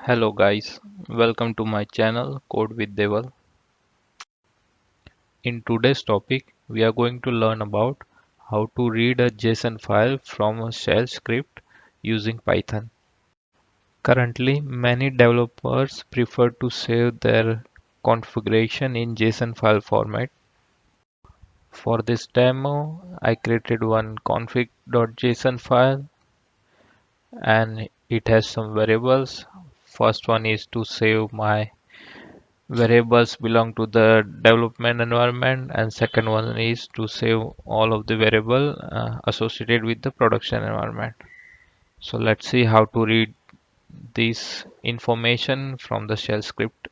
Hello guys, welcome to my channel Code with Deval. In today's topic, we are going to learn about how to read a JSON file from a shell script using Python. Currently, many developers prefer to save their configuration in JSON file format. For this demo, I created one config.json file and it has some variables. First one is to save my variables belong to the development environment, and second one is to save all of the variable associated with the production environment. So let's see how to read this information from the shell script.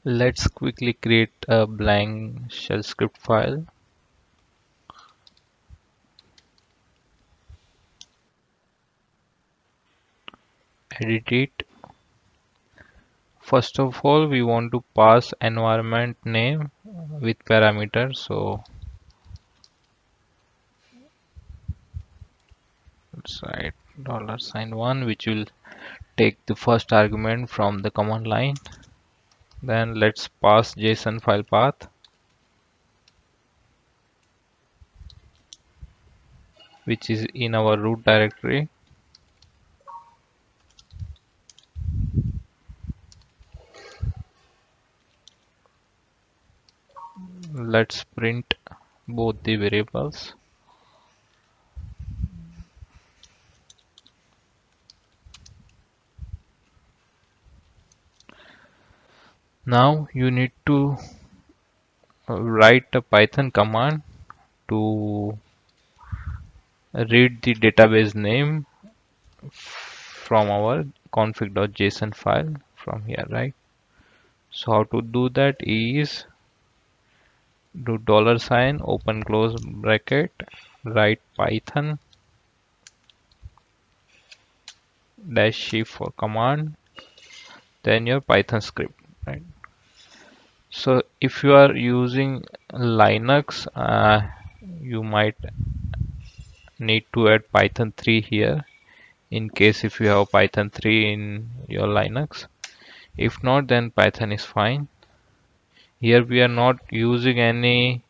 Let's quickly create a blank shell script file. Edit it. First of all, we want to pass environment name with parameters. So let's write $1, which will take the first argument from the command line. Then let's pass JSON file path, which is in our root directory. Let's print both the variables. Now you need to write a Python command to read the database name from our config.json file from here, right? So how to do that is do $, open close bracket, write Python -c for command, then your Python script, right? So if you are using Linux, you might need to add Python 3 here in case if you have Python 3 in your Linux. If not, then Python is fine. Here we are not using any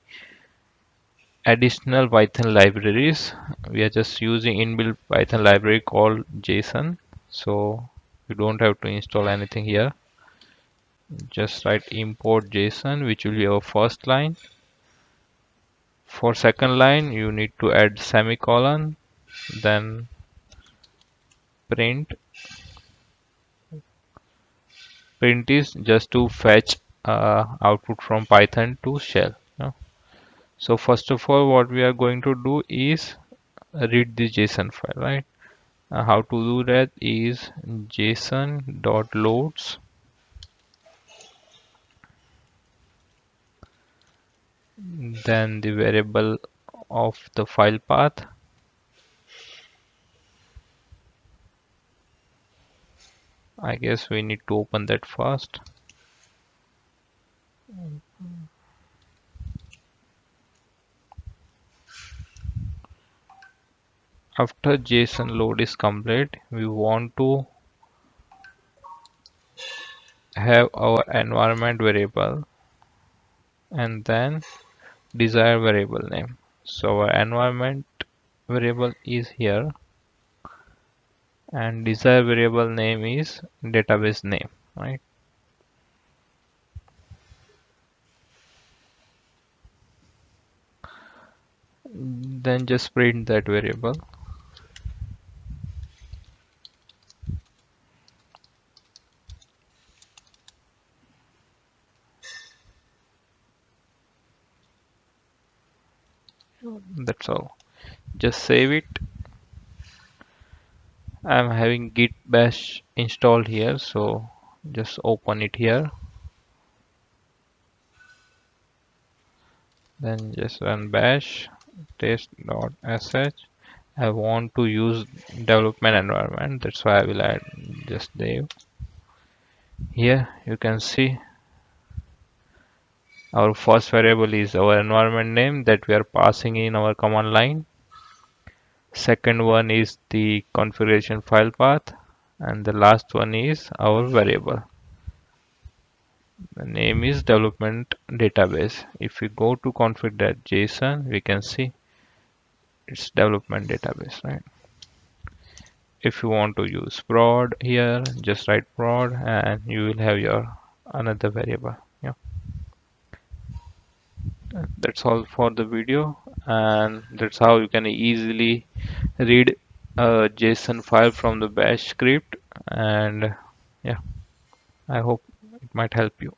additional Python libraries. We are just using inbuilt Python library called JSON. So you don't have to install anything here. Just write import JSON, which will be our first line. For second line, you need to add semicolon, then print. Print is just to fetch output from Python to shell. So first of all, what we are going to do is read the JSON file, right? How to do that is json.loads, then the variable of the file path, I guess we need to open that first. After JSON load is complete, we want to have our environment variable and then desired variable name. So our environment variable is here and desired variable name is database name, right? Then just print that variable. That's all. Just save it. I'm having git bash installed here, so just open it here. Then just run bash test.sh. I want to use development environment, that's why I will add just dev. Here you can see our first variable is our environment name that we are passing in our command line. Second one is the configuration file path, and the last one is our variable. The name is development database. If we go to config.json, we can see it's development database, right? If you want to use prod here, just write prod and you will have your another variable. Yeah, that's all for the video, and that's how you can easily read a JSON file from the bash script. And yeah, I hope it might help you.